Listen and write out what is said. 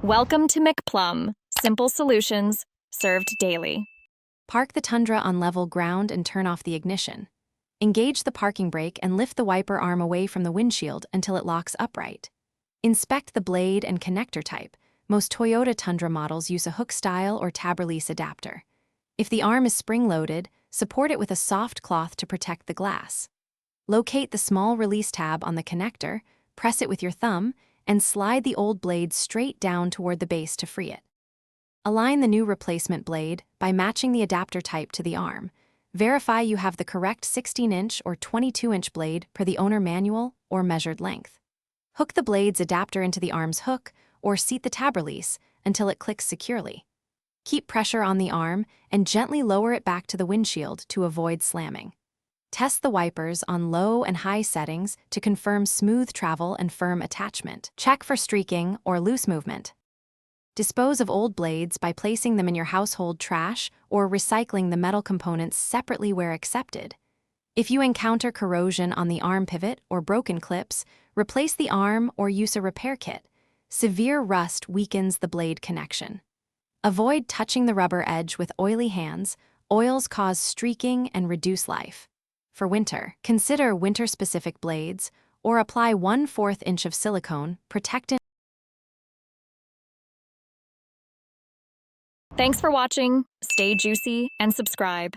Welcome to McPlum, simple solutions served daily. Park the Tundra on level ground and turn off the ignition. Engage the parking brake and lift the wiper arm away from the windshield until it locks upright. Inspect the blade and connector type. Most Toyota Tundra models use a hook-style or tab-release adapter. If the arm is spring-loaded, support it with a soft cloth to protect the glass. Locate the small release tab on the connector, press it with your thumb, and slide the old blade straight down toward the base to free it. Align the new replacement blade by matching the adapter type to the arm. Verify you have the correct 16-inch or 22-inch blade per the owner manual or measured length. Hook the blade's adapter into the arm's hook or seat the tab release until it clicks securely. Keep pressure on the arm and gently lower it back to the windshield to avoid slamming. Test the wipers on low and high settings to confirm smooth travel and firm attachment. Check for streaking or loose movement. Dispose of old blades by placing them in your household trash or recycling the metal components separately where accepted. If you encounter corrosion on the arm pivot or broken clips, replace the arm or use a repair kit. Severe rust weakens the blade connection. Avoid touching the rubber edge with oily hands. Oils cause streaking and reduce life. For winter, consider winter-specific blades or apply 1/4 inch of silicone protectant. Thanks for watching. Stay juicy and subscribe.